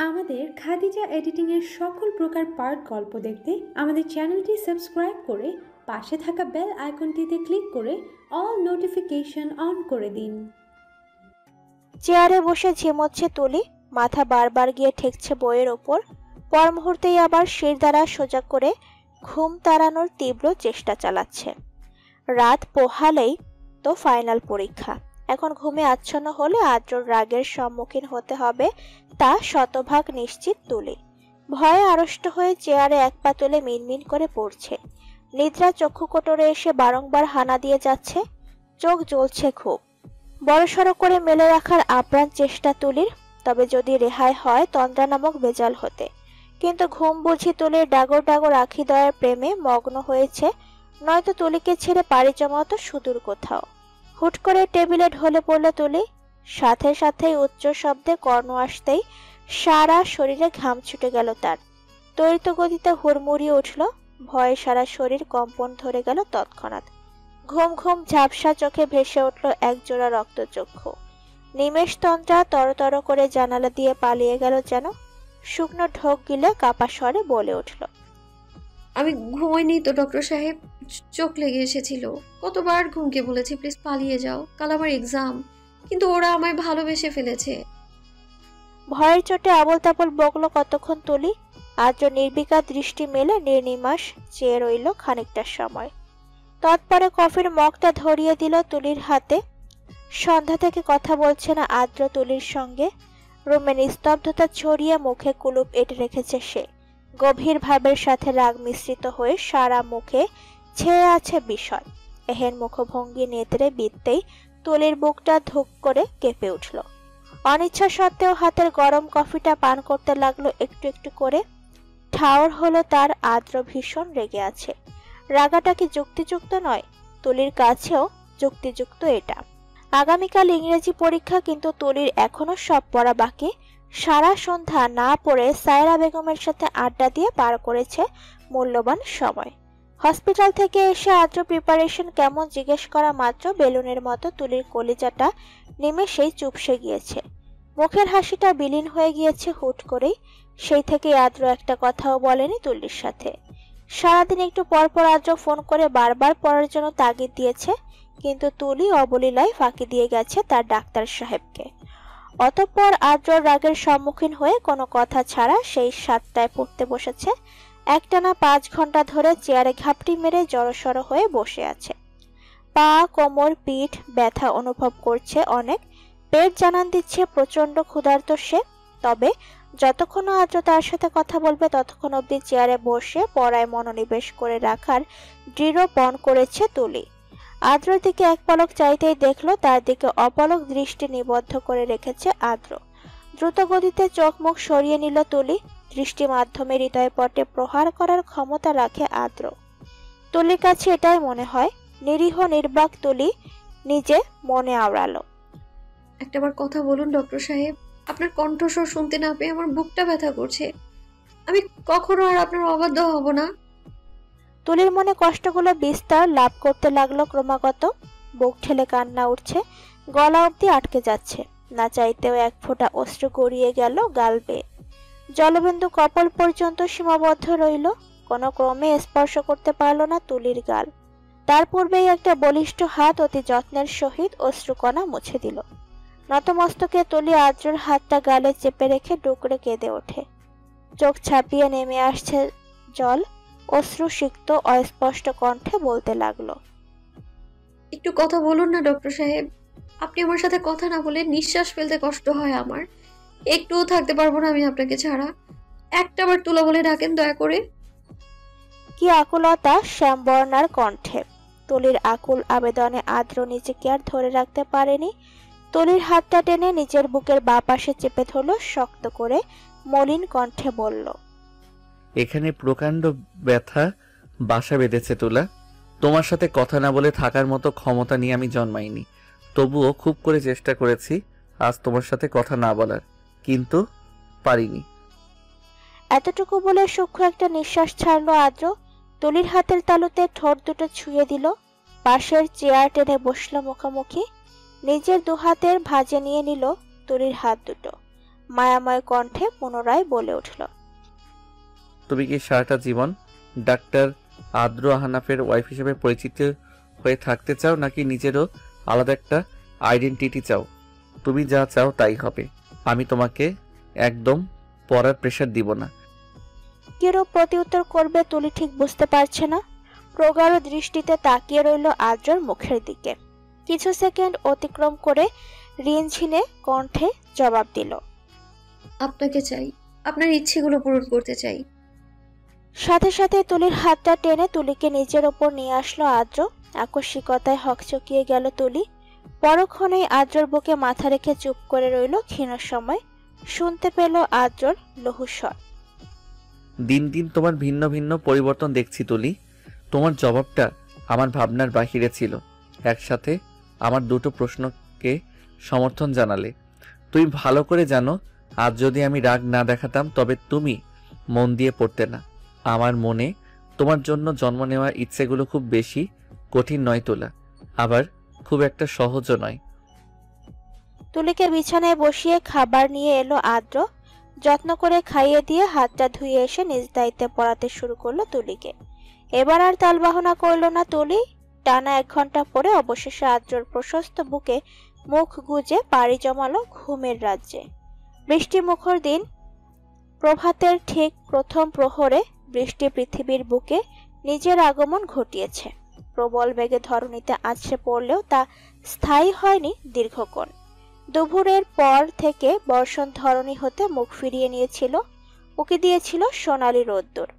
আমাদের খাদিজা এডিটিং এর সকল প্রকার পার্ট গল্প দেখতে আমাদের চ্যানেলটি সাবস্ক্রাইব করে পাশে থাকা বেল আইকনটিতে ক্লিক করে অল নোটিফিকেশন অন করে দিন। চেয়ারে বসে ঝিমোচ্ছে তুলি, মাথা বারবার গিয়ে ঠেকছে বইয়ের ওপর। পর মুহূর্তেই আবার শির দ্বারা সোজা করে ঘুম তাড়ানোর তীব্র চেষ্টা চালাচ্ছে। রাত পোহালেই তো ফাইনাল পরীক্ষা। এখন ঘুমে আচ্ছন্ন হলে আদ্রর রাগের সম্মুখীন হতে হবে তা শতভাগ নিশ্চিত তুলি। ভয়ে আড়ষ্ট হয়ে চেয়ারে এক পা তুলে মিনমিন করে পড়ছে। নিদ্রা চক্ষু কোটরে এসে বারংবার হানা দিয়ে যাচ্ছে। চোখ জ্বলছে খুব। বড়সড় করে মেলে রাখার আপ্রাণ চেষ্টা তুলির, তবে যদি রেহাই হয় তন্দ্রা নামক বেজাল হতে। কিন্তু ঘুম বুঝি তুলির ডাগর ডাগর আখিদয়ের প্রেমে মগ্ন হয়েছে, নয়তো তুলিকে ছেড়ে পাড়ি জমাতো সুদূর কোথাও। হুট করে টেবিলে ঢলে পড়ল তুলি। সাথে সাথেই উচ্চ শব্দে কর্ণ আসতেই সারা শরীরে ঘাম ছুটে গেল তার। ত্বরিত গতিতে হুড়মুড়িয়ে উঠল। ভয়ে সারা শরীর কম্পন ধরে গেল তৎক্ষণাৎ। ঘুম ঘুম ঝাপসা চোখে ভেসে উঠল একজোড়া রক্তচক্ষু। নিমেষ তন্দ্রা তরতর করে জানালা দিয়ে পালিয়ে গেল যেন। শুকনো ঢোক গিলে কাপা স্বরে বলে উঠল, আমি ঘুমাইনি তো ডক্টর সাহেব, চোখ লেগে এসেছিল। কতবার ঘুমকে বলেছি প্লিজ পালিয়ে যাও, কাল আমার এক্সাম, কিন্তু ওরা আমায় ভালোবেসে ফেলেছে। ভয়ের চোটে আবল তাবল বকলো কতক্ষণ তুলি। আদ্র নির্বিকার দৃষ্টি মেলে নির্নিমাস চেয়ে রইল খানিকটার সময়। তৎপরে কফির মগটা ধরিয়ে দিল তুলির হাতে। সন্ধ্যা থেকে কথা বলছে না আদ্র তুলির সঙ্গে। রুমে নিস্তব্ধতা ছড়িয়ে মুখে কুলুপ এঁটে রেখেছে সে। গভীর ভাবের সাথে রাগ মিশ্রিত হয়ে সারা মুখে ছেয়ে আছে বিষয়। এহেন মুখভঙ্গি নেত্রে বিদতেই তুলির বুকটা ধুক করে কেঁপে উঠল। অনিচ্ছা সত্ত্বেও হাতের গরম কফিটা পান করতে লাগলো একটু একটু করে। ঠাওর হলো তার আদ্র ভীষণ রেগে আছে। রাগাটা কি যুক্তিযুক্ত নয়? তুলির কাছেও যুক্তিযুক্ত এটা। আগামীকাল ইংরেজি পরীক্ষা, কিন্তু তুলির এখনো সব পড়া বাকি। সারা সন্ধ্যা না পড়ে সায়রা বেগমের সাথে আড্ডা দিয়ে পার করেছে মূল্যবান সময়। হসপিটাল থেকে এসে আদ্র প্রিপারেশন কেমন জিজ্ঞেস করা মাত্র বেলুনের মতো তুলির কলিজাটা নিমেষেই চুপসে গিয়েছে। মুখের হাসিটা বিলীন হয়ে গিয়েছে হুট করেই। সেই থেকে আদ্র একটা কথাও বলেনি তুলির সাথে। সারাদিন একটু পর পর আদ্র ফোন করে বারবার পড়ার জন্য তাগিদ দিয়েছে, কিন্তু তুলি অবলীলায় ফাঁকি দিয়ে গেছে তার ডাক্তার সাহেবকে। অতঃপর আদ্রর রাগের সম্মুখীন হয়ে কোনো কথা ছাড়া সেই 7টায় পড়তে বসেছে। একটানা 5 ঘন্টা ধরে চেয়ারে ঘাপটি মেরে জড়সড় হয়ে বসে আছে। পা, কোমর, পিঠ ব্যথা অনুভব করছে অনেক। পেট জানান দিচ্ছে প্রচন্ড ক্ষুধার্ত সে। তবে যতক্ষণ আদ্র তার সাথে কথা বলবে ততক্ষণ অবধি চেয়ারে বসে পড়ায় মনোনিবেশ করে রাখার দৃঢ় পণ করেছে তুলি। আদ্রর দিকে এক পলক চাইতেই দেখলো তার দিকে অপলক দৃষ্টি নিবদ্ধ করে রেখেছে আদ্র। দ্রুত গতিতে চোখ মুখ সরিয়ে নিল তুলি। দৃষ্টি মাধ্যমে হৃদয়পটে প্রহার করার ক্ষমতা রাখে আদ্র। তুলির কাছে এটাই মনে হয়। নিরীহ নির্বাক তুলি নিজে মনে আওড়ালো, একটাবার কথা বলুন ডক্টর সাহেব, আপনার কণ্ঠস্বর শুনতে না পেয়ে আমার বুকটা ব্যথা করছে। আমি কখনো আর আপনার অবাধ্য হব না। তুলির মনে কষ্টগুলো বিস্তার লাভ করতে লাগলো ক্রমাগত। বুক ঠেলে কান্না উঠছে, গলা অবধি আটকে যাচ্ছে। না চাইতেও এক ফোঁটা অশ্রু গড়িয়ে গেল গাল বেয়ে। জলবিন্দু কপাল পর্যন্ত সীমাবদ্ধ রইল। কোনো ক্রমে স্পর্শ করতে পারল না তুলির গাল। তার পূর্বেই একটা বলিষ্ঠ হাত অতি যত্নের সহিত অশ্রুকণা মুছে দিল। নতমস্তকে তুলি আদ্রর হাতটা গালে চেপে রেখে ডুকরে কেঁদে ওঠে। চোখ ছাপিয়ে নেমে আসছে জল। অশ্রু সিক্ত অস্পষ্ট কণ্ঠে বলতে লাগলো, একটু কথা বলুন না ডক্টর সাহেব, আপনি আমার সাথে কথা না বলে নিঃশ্বাস ফেলতে কষ্ট হয় আমার। একটুও থাকতে পারবো না আমি আপনাকে ছাড়া। একটাবার তুলা বলে ডাকেন দয়া করে। কি আকুলতা শ্যামবর্ণার কণ্ঠে! তুলির আকুল আবেদনে আদ্র নিজেকে আর ধরে রাখতে পারেনি। তুলির হাতটা টেনে নিজের বুকের বাঁ পাশে চেপে ধরল শক্ত করে। মলিন কণ্ঠে বলল, এখানে প্রকাণ্ড ব্যথা বাসা বেঁধেছে তুলা। তোমার সাথে কথা না বলে থাকার মতো ক্ষমতা নিয়ে আমি জন্মাইনি। তবুও খুব করে চেষ্টা করেছি আজ তোমার সাথে কথা না বলার, কিন্তু পারিনি। এতটুকু বলে সূক্ষ্ম একটা নিঃশ্বাস ছাড়লো আদ্র। তুলির হাতের তালুতে ঠোঁট দুটো ছুঁয়ে দিল। পাশের চেয়ার টেনে বসলো মুখোমুখি। নিজের দুহাতের ভাঁজে নিয়ে নিল তুলির হাত দুটো। মায়াময় কণ্ঠে পুনরায় বলে উঠল, তুমি কি সারাটা জীবন ডাক্তার আদ্র আহনাফের ওয়াইফ হিসেবে পরিচিত হয়ে থাকতে চাও, নাকি নিজেরও আলাদা একটা আইডেন্টিটি চাও? তুমি যা চাও তাই হবে। আমি তোমাকে একদম পড়ার প্রেশার দিব না। কিরূপ প্রতিউত্তর করবে তুলি ঠিক বুঝতে পারছে না। প্রগাঢ় দৃষ্টিতে তাকিয়ে রইল আদ্রর মুখের দিকে। কিছু সেকেন্ড অতিক্রম করে রিনঝিনে কণ্ঠে জবাব দিল, আপনাকে চাই, আপনার ইচ্ছেগুলো পূরণ করতে চাই। সাথে সাথে তুলির হাতটা টেনে তুলিকে নিজের ওপর নিয়ে আসলো আদ্র। আকস্মিকতায় হকচকিয়ে গেল তুলি। পরক্ষণেই আদ্রর বুকে মাথা রেখে চুপ করে রইল ক্ষীণ সময়। শুনতে পেল আদ্রর লহুস্বর, দিন দিন তোমার ভিন্ন ভিন্ন পরিবর্তন দেখছি তুলি। তোমার জবাবটা আমার ভাবনার বাহিরে ছিল। একসাথে আমার দুটো প্রশ্নকে সমর্থন জানালে। তুমি ভালো করে জানো, আজ যদি আমি রাগ না দেখাতাম তবে তুমি মন দিয়ে পড়তে না। আমার মনে তোমার জন্য জন্ম নেওয়ার ইচ্ছেগুলো খুব বেশি কঠিন নয় তোলা, আবার খুব একটা সহজও নয়। তুলিকে বিছানায় বসিয়ে খাবার নিয়ে এলো আদ্র। যত্ন করে খাইয়ে দিয়ে হাতটা ধুয়ে এসে নিজ দায়িত্বে পড়াতে শুরু করলো তুলিকে। এবার আর তালবাহনা করল না তুলি। টানা 1 ঘন্টা পরে অবশেষে আদ্রর প্রশস্ত বুকে মুখ গুজে পাড়ি জমালো ঘুমের রাজ্যে। বৃষ্টি মুখর দিন। প্রভাতের ঠিক প্রথম প্রহরে বৃষ্টি পৃথিবীর বুকে নিজের আগমন ঘটিয়েছে। প্রবল বেগে ধরণীতে আছড়ে পড়লেও তা স্থায়ী হয়নি দীর্ঘক্ষণ। দুপুরের পর থেকে বর্ষণ ধরণী হতে মুখ ফিরিয়ে নিয়েছিল, উকি দিয়েছিল সোনালি রোদ্দুর।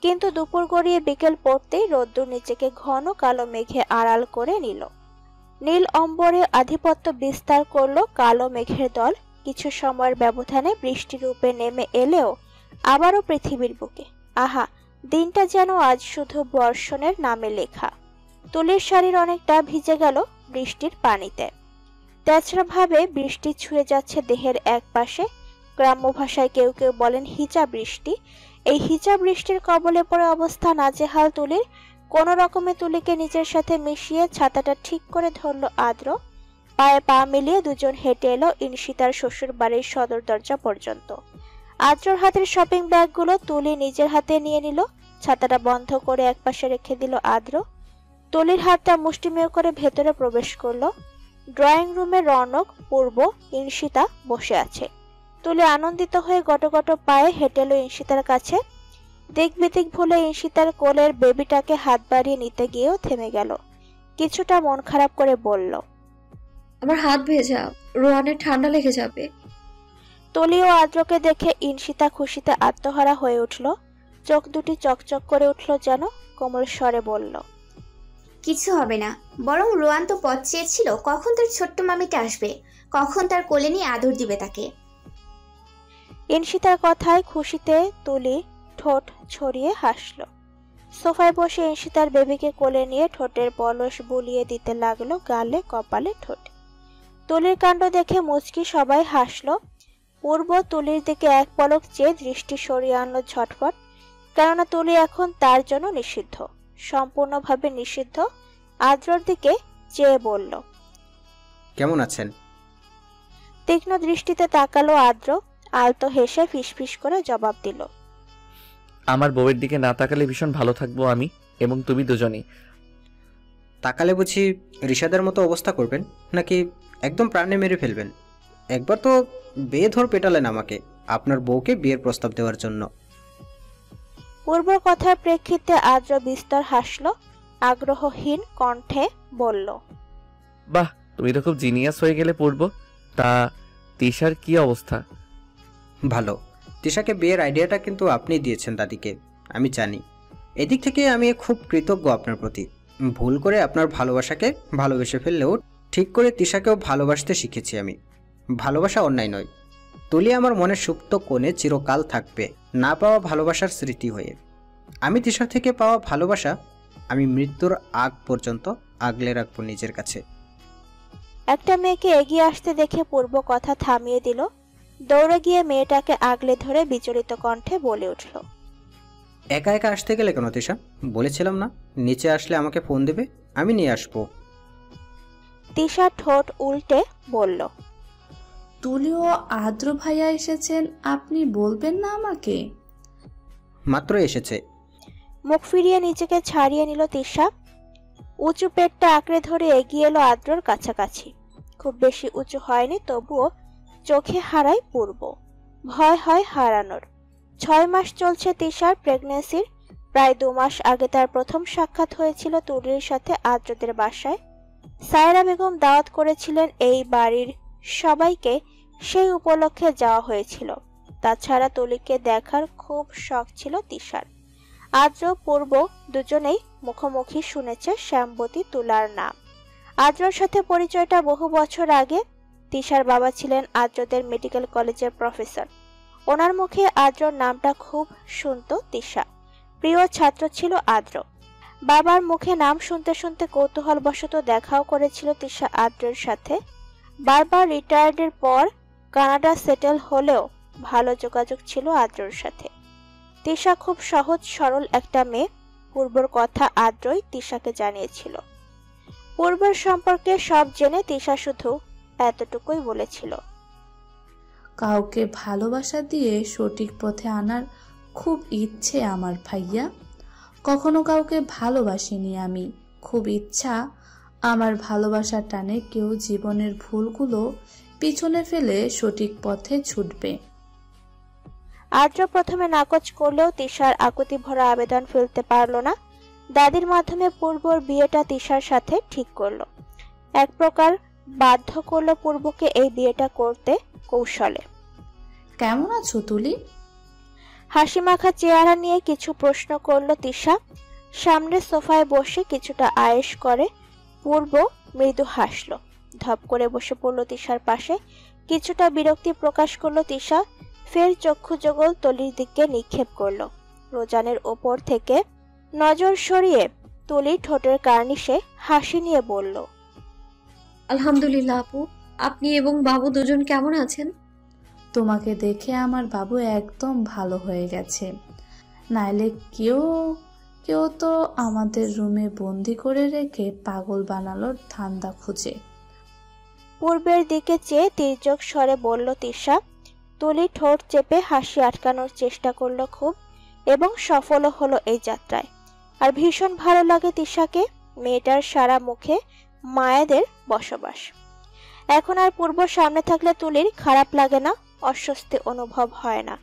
কিন্তু দুপুর গড়িয়ে বিকেল পড়তেই রোদ্দুর নিজেকে ঘন কালো মেঘে আড়াল করে নিল। নীল অম্বরে আধিপত্য বিস্তার করল কালো মেঘের দল। কিছু সময়ের ব্যবধানে বৃষ্টি রূপে নেমে এলেও আবারও পৃথিবীর বুকে আহা, দিনটা যেন আজ শুধু বর্ষণের নামে লেখা। তুলির শাড়ির অনেকটা ভিজে গেল বৃষ্টির পানিতে। তেছড়া ভাবে বৃষ্টি ছুঁয়ে যাচ্ছে দেহের এক পাশে। গ্রাম্য ভাষায় কেউ কেউ বলেন হিচা বৃষ্টি। এই হিচা বৃষ্টির কবলে পড়ে অবস্থা নাজেহাল তুলির। কোনো রকমে তুলিকে নিজের সাথে মিশিয়ে ছাতাটা ঠিক করে ধরল আদ্র। পায়ে পা মিলিয়ে দুজন হেঁটে এলো ইনশিতার শ্বশুর বাড়ির সদর দরজা পর্যন্ত। আদ্রর হাতের শপিং ব্যাগগুলো তুলি নিজের হাতে নিয়ে নিল। ছাতাটা বন্ধ করে একপাশে রেখে দিল আদ্র। তুলির হাতটা মুষ্টিমেয় করে ভেতরে প্রবেশ করলো। ড্রয়িং রুমে রৌনক, পূর্ব, ইনশিতা বসে আছে। তুলি আনন্দিত হয়ে গটগট পায়ে হেঁটে এলো ইনশিতার কাছে। দিক বিদিক ভুলে ইনশিতার কোলের বেবিটাকে হাত বাড়িয়ে নিতে গিয়েও থেমে গেল। কিছুটা মন খারাপ করে বলল, আমার হাত ভেজা, রোহানের ঠান্ডা লেগে যাবে। তুলি ও আদ্রকে দেখে ইনশিতা খুশিতে আত্মহারা হয়ে উঠল। চোখ দুটি চকচক করে উঠল যেন। কোমল স্বরে বলল, কিছু হবে না, বরং রোয়ান তো পথ চেয়েছিল কখন তার ছোট্ট মামিটা আসবে, কখন তার কোলে নিয়ে আদর দিবে তাকে। ইনশিতার কথায় খুশিতে তুলি ঠোঁট ছড়িয়ে হাসল। সোফায় বসে ইনশিতার বেবিকে কোলে নিয়ে ঠোঁটের পলস বুলিয়ে দিতে লাগলো গালে, কপালে, ঠোঁটে। তুলির কাণ্ড দেখে মুচকি সবাই হাসল। পূর্ব তুলির দিকে এক পলক চেয়ে দৃষ্টি সরিয়ে আনলো ঝটপট। কেননা তুলি এখন তার জন্য নিষিদ্ধ, সম্পূর্ণভাবে নিষিদ্ধ। আদ্রর দিকে চেয়ে বলল, কেমন আছেন? তীক্ষ্ণ দৃষ্টিতে তাকালো আদ্র। আলতো হেসে ফিসফিস করে জবাব দিল, আমার বউয়ের দিকে না তাকালে ভীষণ ভালো থাকবো আমি এবং তুমি দুজনেই। তাকালে বুঝি ঋষাদের মতো অবস্থা করবেন, নাকি একদম প্রাণে মেরে ফেলবেন? একবার তো বেধর পেটালেন আমাকে আপনার বউকে বিয়ের প্রস্তাব দেওয়ার জন্য। পূর্বর কথার প্রেক্ষিতে আদ্র বিস্তর হাসল। আগ্রহহীন কণ্ঠে বলল, বাহ, তুমি তো খুব জিনিয়াস হয়ে গেলে পূর্ব। তা তিশার কি অবস্থা? ভালো। তিশাকে বিয়ের আইডিয়াটা কিন্তু আপনি দিয়েছেন দাদিকে, আমি জানি। এদিক থেকে আমি খুব কৃতজ্ঞ আপনার প্রতি। ভুল করে আপনার ভালোবাসাকে ভালোবেসে ফেললেও ঠিক করে তিশাকেও ভালোবাসতে শিখেছি আমি। ভালোবাসা অন্যায় নয়। তুলি আমার মনের সুপ্ত কোণে চিরকাল থাকবে না পাওয়া ভালোবাসার স্মৃতি হয়ে। আমি তিশার থেকে পাওয়া ভালোবাসা আমি মৃত্যুর আগ পর্যন্ত আগলে রাখবো নিজের কাছে। একটা মেয়েকে এগিয়ে আসতে দেখে পূর্ব কথা থামিয়ে দিল। দৌড়ে গিয়ে মেয়েটাকে আগলে ধরে বিচলিত কণ্ঠে বলে উঠল, একা একা আসতে গেলে কেন তিশা? বলেছিলাম না নিচে আসলে আমাকে ফোন দেবে, আমি নিয়ে আসবো। তিশা ঠোঁট উল্টে বলল, তুলি ও আদ্র ভাইয়া এসেছেন, আপনি বলবেন না আমাকে? মাত্র এসেছে। মুখ ফিরিয়ে নিজেকে ছাড়িয়ে নিল তিশা। উঁচু পেটটা আঁকড়ে ধরে এগিয়ে এলো আদ্রর কাছাকাছি। খুব বেশি উঁচু হয়নি, তবুও চোখে হারায় পূর্ব। ভয় হয় হারানোর। 6 মাস চলছে তিশার প্রেগন্যান্সির। প্রায় 2 মাস আগে তার প্রথম সাক্ষাৎ হয়েছিল তুলির সাথে আদ্রদের বাসায়। সায়রা বেগম দাওয়াত করেছিলেন এই বাড়ির সবাইকে, সেই উপলক্ষে যাওয়া হয়েছিল। তাছাড়া তুলিকে দেখার খুব শখ ছিল তিশার। আদ্র পূর্ব দুজনেই মুখোমুখি শুনেছে শ্যামবতী তুলার নাম। আদ্রর সাথে পরিচয়টা বহু বছর আগে। তিশার বাবা ছিলেন আদ্রদের মেডিকেল কলেজের প্রফেসর। ওনার মুখে আদ্রর নামটা খুব শুনত তিশা। প্রিয় ছাত্র ছিল আদ্র। বাবার মুখে নাম শুনতে শুনতে কৌতূহলবশত দেখাও করেছিল তিশা আদ্রের সাথে। বারবার রিটায়ার্ডের পর কানাডা সেটেল হলেও ভালো যোগাযোগ ছিল আদ্রর সাথে। তিশা খুব সহজ সরল একটা মেয়ে। পূর্বর কথা আদ্রই তিশাকে জানিয়েছিল। পূর্বের সম্পর্কে সব জেনে তিশা শুধু এতটুকুই বলেছিল, কাউকে ভালোবাসা দিয়ে সঠিক পথে আনার খুব ইচ্ছে আমার ভাইয়া। কখনো কাউকে ভালোবাসিনি আমি, খুব ইচ্ছা আমার ভালোবাসার টানে কেউ জীবনের ভুলগুলো পিছনে ফেলে সঠিক পথে ছুটবে। আদ্র প্রথমে নাকচ করলেও তিশার আকুতি ভরা আবেদন ফেলতে পারল না। দাদির মাধ্যমে পূর্বর বিয়েটা তিশার সাথে ঠিক করলো। এক প্রকার বাধ্য করলো পূর্বকে এই বিয়েটা করতে কৌশলে। কেমন আছো তুলি? হাসি মাখা চেহারা নিয়ে কিছু প্রশ্ন করলো তিশা। সামনের সোফায় বসে কিছুটা আয়েশ করে পূর্ব মৃদু হাসলো। ধপ করে বসে পড়লো তিশার পাশে। কিছুটা বিরক্তি প্রকাশ করলো তিশা। ফের চক্ষু যুগল তুলির দিকে নিক্ষেপ করলো। রোজানের ওপর থেকে নজর সরিয়ে তুলি ঠোঁটের কার্নিশে হাসি নিয়ে বলল, আলহামদুলিল্লাহ আপু, আপনি এবং বাবু দুজন কেমন আছেন? তোমাকে দেখে আমার বাবু একদম ভালো হয়ে গেছে, নাইলে কেউ কেউ তো আমাদের রুমে বন্দি করে রেখে পাগল বানানোর ধান্দা খুঁজে। পূর্বের দিকে চেয়ে তির্যক স্বরে বলল তিশা। তুলি ঠোঁট চেপে হাসি আটকানোর চেষ্টা করলো খুব, এবং সফলও হলো এই যাত্রায়। আর ভীষণ ভালো লাগে তিশাকে। মেয়েটার সারা মুখে মায়েদের বসবাস। এখন আর পূর্ব সামনে থাকলে তুলির খারাপ লাগে না, অস্বস্তি অনুভব হয় না।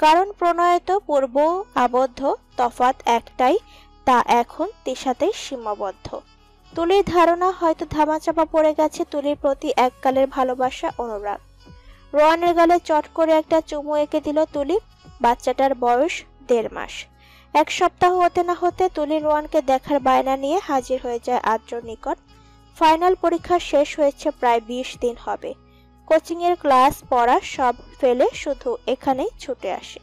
কারণ প্রণয়ত পূর্ব আবদ্ধ, তফাৎ একটাই, তা এখন তিশাতেই সীমাবদ্ধ। তুলির ধারণা হয়তো ধামাচাপা পড়ে গেছে তুলির প্রতি এককালের ভালোবাসা, অনুরাগ। রোয়ানের গালে চট করে একটা চুমু এঁকে দিল তুলি। বাচ্চাটার বয়স 1.5 মাস। 1 সপ্তাহ হতে না হতে তুলি রোয়ানকে দেখার বায়না নিয়ে হাজির হয়ে যায় আদ্রর নিকট। ফাইনাল পরীক্ষা শেষ হয়েছে প্রায় 20 দিন হবে। কোচিংয়ের ক্লাস পড়া সব ফেলে শুধু এখানেই ছুটে আসে।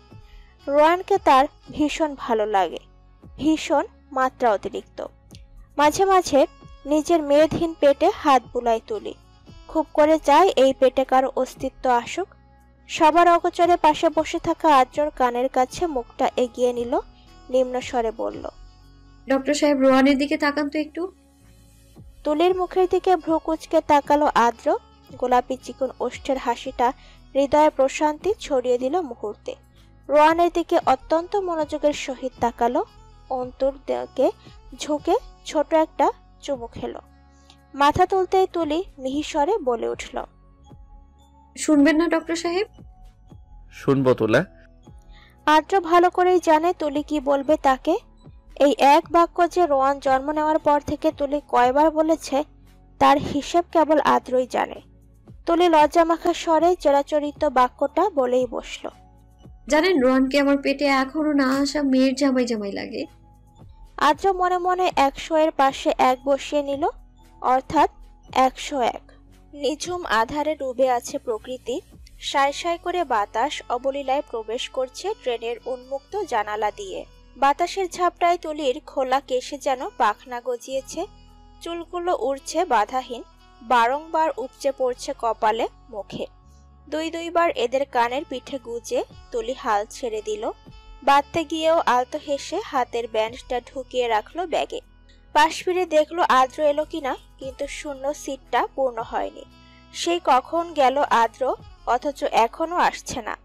রোয়ানকে তার ভীষণ ভালো লাগে, ভীষণ মাত্রা অতিরিক্ত। মাঝে মাঝে নিজের মেদহীন পেটে হাত বুলায় তুলি। খুব করে চায় এই পেটে কারো অস্তিত্ব আসুক। সবার অগোচরে পাশে বসে থাকা আদ্রর কানের কাছে মুখটা এগিয়ে নিল, নিম্ন স্বরে বলল, ডক্টর সাহেব রোয়ানের দিকে তাকান তো একটু। তুলির মুখের দিকে ভ্রু কুঁচকে তাকালো আদ্র। গোলাপি চিকন ওষ্ঠের হাসিটা হৃদয়ে প্রশান্তি ছড়িয়ে দিল মুহূর্তে। রোয়ানের দিকে অত্যন্ত মনোযোগের সহিত তাকালো। অন্তর দিকে ঝুঁকে ছোট একটা চুমু খেলো। মাথা তুলতেই তুলি মিহিস্বরে বলে উঠল, শুনবেন না ডক্টর সাহেব? শুনবো তুলা। আদ্র ভালো করেই জানে তুলি কি বলবে তাকে। এই এক বাক্য যে রোয়ান জন্ম নেওয়ার পর থেকে তুলি কয়বার বলেছে তার হিসেব কেবল আদ্রই জানে। তুলি লজ্জামাখা স্বরে চিরাচরিত বাক্যটা বলেই বসলো, জানেন রোয়ানকে আমার পেটে এখনো না আসা মেয়ের জামাই জামাই লাগে। আদ্র মনে মনে 100 এর পাশে 1 বসিয়ে নিল, অর্থাৎ 101। নিঝুম আধারে ডুবে আছে প্রকৃতি। সায় সায় করে বাতাস অবলীলায় প্রবেশ করছে ট্রেনের উন্মুক্ত জানালা দিয়ে। বাতাসের ঝাপটায় তুলির খোলা কেশে যেন পাখনা গজিয়েছে। চুলগুলো উড়ছে বাধাহীন, বারংবার উপচে পড়ছে কপালে, মুখে। 2 বার এদের কানের পিঠে গুজে তুলি হাল ছেড়ে দিল। বাঁধতে গিয়েও আলতো হেসে হাতের ব্যান্ডটা ঢুকিয়ে রাখলো ব্যাগে। পাশ ফিরে দেখলো আদ্র এলো কিনা, কিন্তু শূন্য সিটটা পূর্ণ হয়নি। সেই কখন গেল আদ্র, অথচ এখনো আসছে না।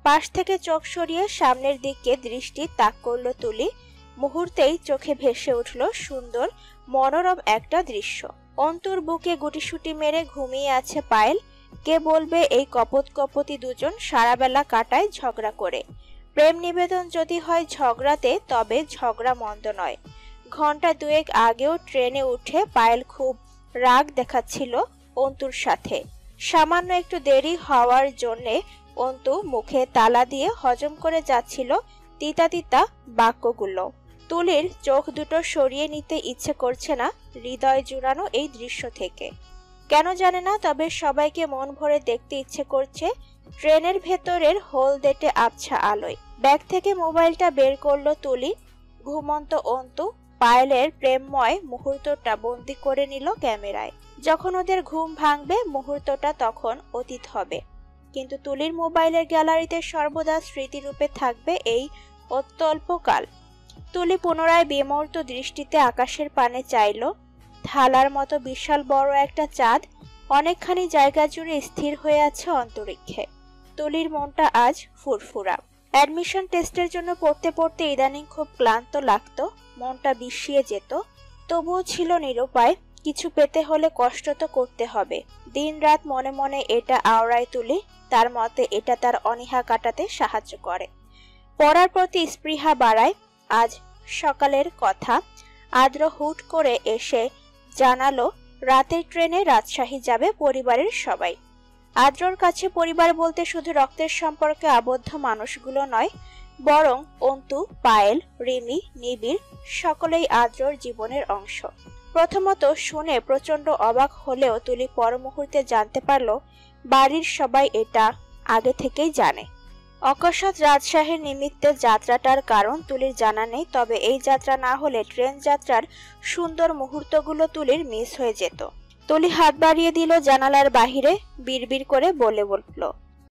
পাশ থেকে চোখ সরিয়ে সামনের দিকে দৃষ্টি তাক করলো তুলি। মুহূর্তেই চোখে ভেসে উঠল সুন্দর মনোরম একটা দৃশ্য। অন্তুর বুকে গুটিসুটি মেরে ঘুমিয়ে আছে পায়েল। কে বলবে এই কপত কপতি দুজন সারাবেলা কাটায় ঝগড়া করে। প্রেম নিবেদন যদি হয় ঝগড়াতে, তবে ঝগড়া মন্দ নয়। ঘন্টা দুয়েক আগেও ট্রেনে উঠে পায়েল খুব রাগ দেখাচ্ছিল অন্তুর সাথে। সামান্য একটু দেরি হওয়ার জন্যে অন্তু মুখে তালা দিয়ে হজম করে যাচ্ছিল তিতা তিতা বাক্যগুলো। তুলির চোখ দুটো সরিয়ে নিতে ইচ্ছে করছে না হৃদয় জুড়ানো এই দৃশ্য থেকে। কেন জানে না, তবে সবাইকে মন ভরে দেখতে ইচ্ছে করছে ট্রেনের ভেতরের হলদেটে আবছা আলোয়। ব্যাগ থেকে মোবাইলটা বের করলো তুলি। ঘুমন্ত অন্তু পায়েলের প্রেমময় মুহূর্তটা বন্দি করে নিল ক্যামেরায়। যখন ওদের ঘুম ভাঙবে মুহূর্তটা তখন অতীত হবে, কিন্তু তুলির মোবাইলের গ্যালারিতে সর্বদা স্মৃতিরূপে থাকবে এই অত্যল্পকাল। তুলি পুনরায় বিমূর্ত দৃষ্টিতে আকাশের পানে চাইল। থালার মতো বিশাল বড় একটা চাঁদ অনেকখানি জায়গা জুড়ে স্থির হয়ে আছে অন্তরিক্ষে। তুলির মনটা আজ ফুরফুরা। অ্যাডমিশন টেস্টের জন্য পড়তে পড়তে ইদানিং খুব ক্লান্ত লাগতো, মনটা বিষিয়ে যেত। তবুও ছিল নিরুপায়, কিছু পেতে হলে কষ্ট তো করতে হবে। দিন রাত মনে মনে এটা আওড়ায় তুলি। তার মতে এটা তার অনীহা কাটাতে সাহায্য করে, পড়ার প্রতি স্পৃহা বাড়ায়। আজ সকালের কথা, আদ্র হুট করে এসে জানালো রাতের ট্রেনে রাজশাহী যাবে পরিবারের সবাই। আদ্রর কাছে পরিবার বলতে শুধু রক্তের সম্পর্কে আবদ্ধ মানুষগুলো নয়, বরং অন্তু, পায়েল, রিমি, নিবিড় সকলেই আদ্রর জীবনের অংশ। প্রথমত শুনে প্রচন্ড অবাক হলেও তুলি পর মুহূর্তে জানতে পারল বাড়ির সবাই এটা আগে থেকেই জানে। অকস্মাৎ রাজশাহীর নিমিত্তে যাত্রাটার কারণ তুলির জানা নেই, তবে এই যাত্রা না হলে ট্রেন যাত্রার সুন্দর মুহূর্তগুলো তুলির মিস হয়ে যেত। তুলি হাত বাড়িয়ে দিল জানালার বাহিরে, বিড়বিড় করে বলে উঠল,